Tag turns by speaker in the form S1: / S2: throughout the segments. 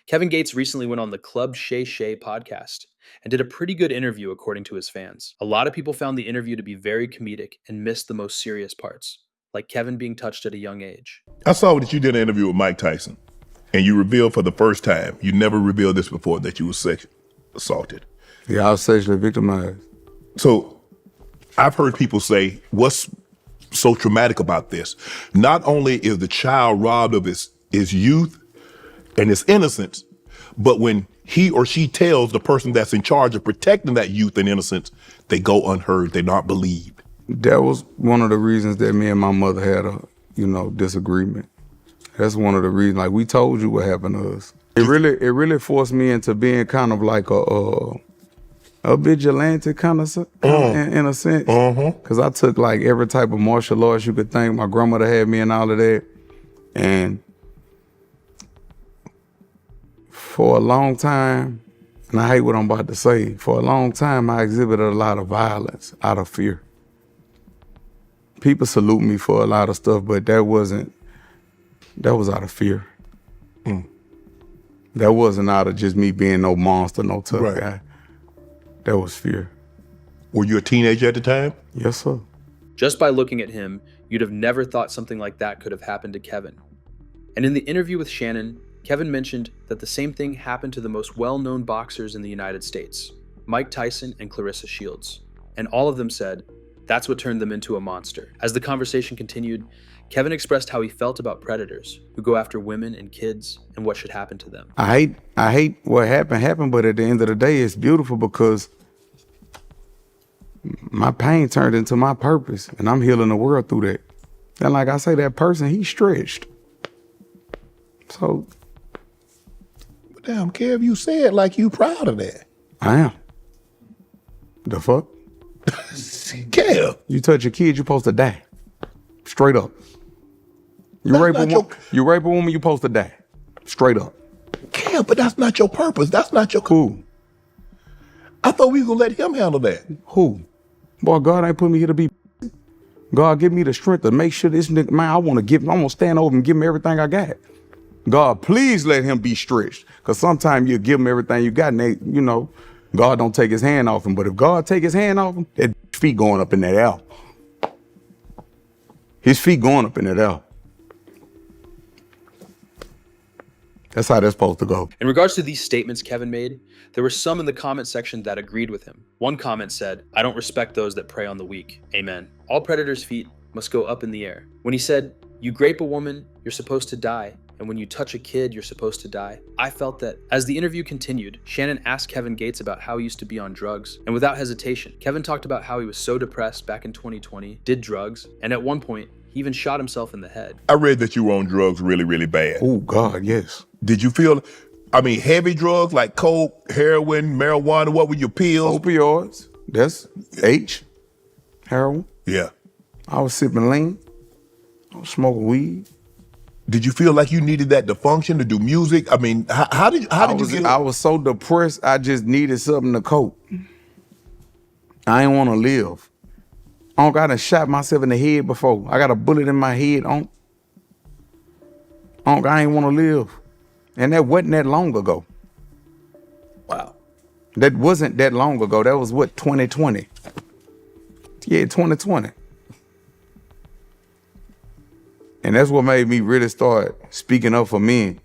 S1: Kevin Gates recently went on the Club Shay Shay Podcast and did a pretty good interview according to his fans. A lot of people found the interview to be very comedic and missed the most serious parts, like Kevin being touched at a young age.
S2: I saw that you did an interview with Mike Tyson, and you revealed for the first time, you never revealed this before, that you were sexually assaulted.
S3: Yeah, I was sexually victimized.
S2: So I've heard people say, what's so traumatic about this? Not only is the child robbed of his youth and his innocence, but when he or she tells the person that's in charge of protecting that youth and innocence, they go unheard, they're not believed.
S3: That was one of the reasons that me and my mother had a, disagreement. That's one of the reasons, like, we told you what happened to us. It really forced me into being kind of like a vigilante kind of in a sense. Because I took like every type of martial arts you could think. My grandmother had me and all of that. And for a long time, and I hate what I'm about to say, for a long time I exhibited a lot of violence out of fear. People salute me for a lot of stuff, but that was out of fear. That wasn't out of just me being no monster, no tough guy. That was fear.
S2: Were you a teenager at the time?
S3: Yes, sir.
S1: Just by looking at him, you'd have never thought something like that could have happened to Kevin. And in the interview with Shannon, Kevin mentioned that the same thing happened to the most well-known boxers in the United States, Mike Tyson and Clarissa Shields. And all of them said, that's what turned them into a monster. As the conversation continued, Kevin expressed how he felt about predators who go after women and kids and what should happen to them.
S3: I hate what happened, but at the end of the day, it's beautiful because my pain turned into my purpose and I'm healing the world through that. And like I say, that person, he stretched. So.
S2: Damn, Kev, you said like you proud of that.
S3: I am. The fuck?
S2: Kev.
S3: You touch a kid, you're supposed to die. Straight up. You rape a woman, you're supposed to die. Straight up.
S2: Kev, but that's not your purpose. That's not your...
S3: Who?
S2: I thought we were going to let him handle that.
S3: Who? Boy, God ain't put me here to be... God give me the strength to make sure this nigga... Man, I want to stand over and give him everything I got. God, please let him be stretched. Because sometimes you give him everything you got and they, God don't take his hand off him. But if God take his hand off him, that feet going up in that air. His feet going up in that air. That's how that's supposed to go.
S1: In regards to these statements Kevin made, there were some in the comment section that agreed with him. One comment said, I don't respect those that prey on the weak. Amen. All predators' feet must go up in the air. When he said, you grape a woman, you're supposed to die. And when you touch a kid, you're supposed to die. I felt that. As the interview continued, Shannon asked Kevin Gates about how he used to be on drugs. And without hesitation, Kevin talked about how he was so depressed back in 2020, did drugs, and at one point, he even shot himself in the head.
S2: I read that you were on drugs really, really bad.
S3: Oh, God, yes.
S2: Did you feel, heavy drugs like coke, heroin, marijuana? What were your pills?
S3: Opioids. That's H. Heroin.
S2: Yeah.
S3: I was sipping lean. I was smoking weed.
S2: Did you feel like you needed that to function, to do music? How did you get it?
S3: I was so depressed, I just needed something to cope. I ain't want to live. I done shot myself in the head before. I got a bullet in my head. I ain't want to live. And that wasn't that long ago.
S1: Wow.
S3: That wasn't that long ago. That was 2020? Yeah, 2020. And that's what made me really start speaking up for men.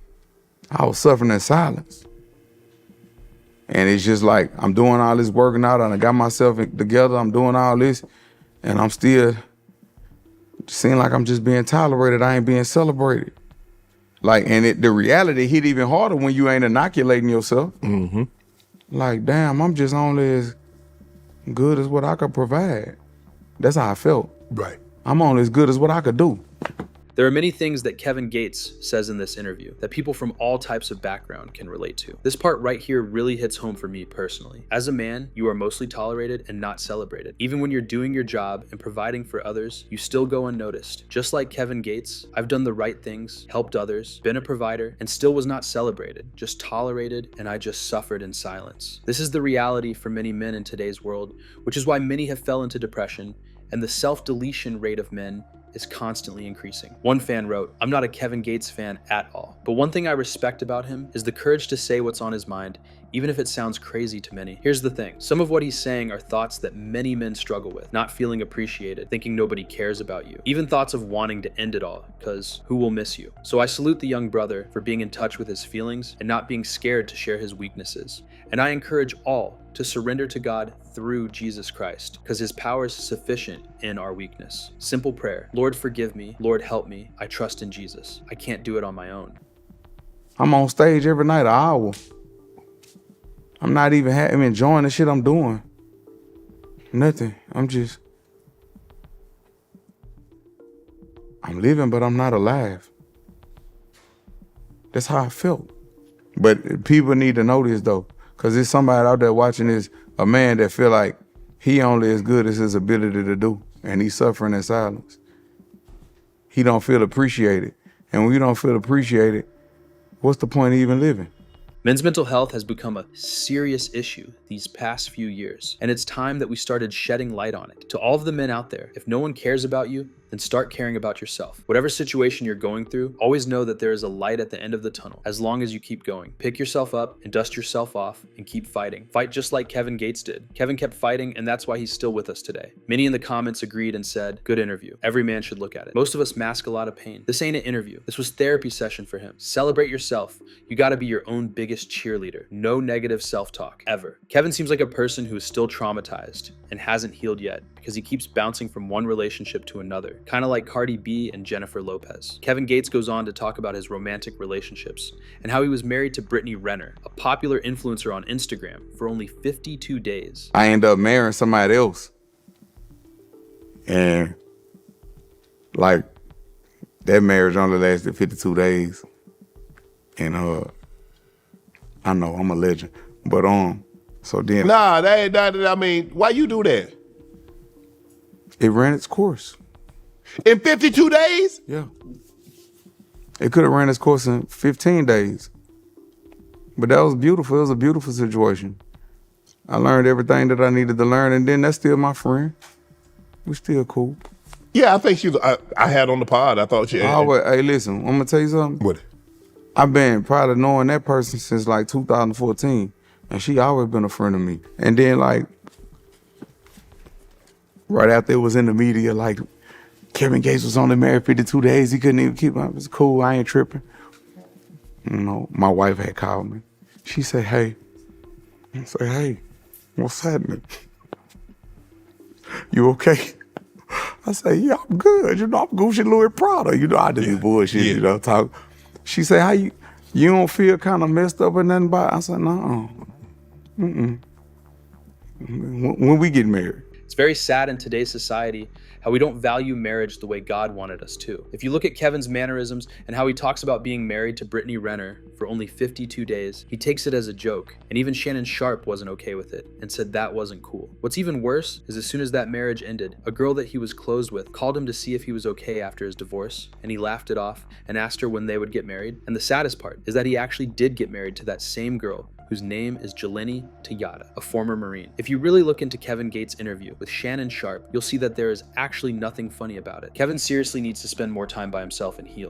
S3: I was suffering in silence. And it's just like, I'm doing all this working out and I got myself together, I'm doing all this, and I'm still seem like I'm just being tolerated, I ain't being celebrated. Like, and the reality hit even harder when you ain't inoculating yourself.
S2: Mm-hmm.
S3: Like, damn, I'm just only as good as what I could provide. That's how I felt.
S2: Right.
S3: I'm only as good as what I could do.
S1: There are many things that Kevin Gates says in this interview that people from all types of background can relate to. This part right here really hits home for me personally. As a man, you are mostly tolerated and not celebrated. Even when you're doing your job and providing for others, you still go unnoticed. Just like Kevin Gates, I've done the right things, helped others, been a provider, and still was not celebrated, just tolerated, and I just suffered in silence. This is the reality for many men in today's world, which is why many have fell into depression, and the self-deletion rate of men is constantly increasing. One fan wrote, "I'm not a Kevin Gates fan at all, but one thing I respect about him is the courage to say what's on his mind, even if it sounds crazy to many." Here's the thing. Some of what he's saying are thoughts that many men struggle with. Not feeling appreciated, thinking nobody cares about you. Even thoughts of wanting to end it all, because who will miss you? So I salute the young brother for being in touch with his feelings and not being scared to share his weaknesses. And I encourage all to surrender to God through Jesus Christ, because his power is sufficient in our weakness. Simple prayer. Lord, forgive me. Lord, help me. I trust in Jesus. I can't do it on my own.
S3: I'm on stage every night, an hour. I'm not even enjoying the shit I'm doing. Nothing. I'm living, but I'm not alive. That's how I felt. But people need to know this though, because there's somebody out there watching this, a man that feel like he only as good as his ability to do, and he's suffering in silence. He don't feel appreciated. And when you don't feel appreciated, what's the point of even living?
S1: Men's mental health has become a serious issue these past few years, and it's time that we started shedding light on it. To all of the men out there, if no one cares about you, then start caring about yourself. Whatever situation you're going through, always know that there is a light at the end of the tunnel, as long as you keep going. Pick yourself up and dust yourself off and keep fighting. Fight just like Kevin Gates did. Kevin kept fighting, and that's why he's still with us today. Many in the comments agreed and said, "Good interview. Every man should look at it." Most of us mask a lot of pain. This ain't an interview. This was therapy session for him. Celebrate yourself. You gotta be your own biggest cheerleader. No negative self-talk, ever. Kevin seems like a person who is still traumatized and hasn't healed yet, because he keeps bouncing from one relationship to another, kind of like Cardi B and Jennifer Lopez. Kevin Gates goes on to talk about his romantic relationships and how he was married to Brittany Renner, a popular influencer on Instagram, for only 52 days.
S3: I ended up marrying somebody else. And like, that marriage only lasted 52 days. And I know I'm a legend, but so then
S2: Nah, I mean, why you do that?
S3: it ran its course.
S2: In 52 days?
S3: Yeah. It could have ran its course in 15 days. But that was beautiful. It was a beautiful situation. I learned everything that I needed to learn, and then that's still my friend. We still cool.
S2: Yeah, I think I had on the pod. I thought you had.
S3: Hey, listen, I'm gonna tell you something.
S2: What?
S3: I've been probably knowing that person since like 2014, and she always been a friend of me. And then like, right after it was in the media, like, Kevin Gates was only married 52 days. He couldn't even keep up. It's cool. I ain't tripping. You know, my wife had called me. She said, "Hey." I said, "Hey, what's happening? You okay?" I said, "Yeah, I'm good. You know, I'm Gucci Louis Prada. You know, I do bullshit, you know, talk." She said, "How you don't feel kind of messed up or nothing about it?" I said, "No. When we get married."
S1: It's very sad in today's society how we don't value marriage the way God wanted us to. If you look at Kevin's mannerisms and how he talks about being married to Brittany Renner for only 52 days, he takes it as a joke. And even Shannon Sharpe wasn't okay with it and said that wasn't cool. What's even worse is as soon as that marriage ended, a girl that he was close with called him to see if he was okay after his divorce, and he laughed it off and asked her when they would get married. And the saddest part is that he actually did get married to that same girl, whose name is Jeleni Tejada, a former Marine. If you really look into Kevin Gates' interview with Shannon Sharpe, you'll see that there is actually nothing funny about it. Kevin seriously needs to spend more time by himself and heal.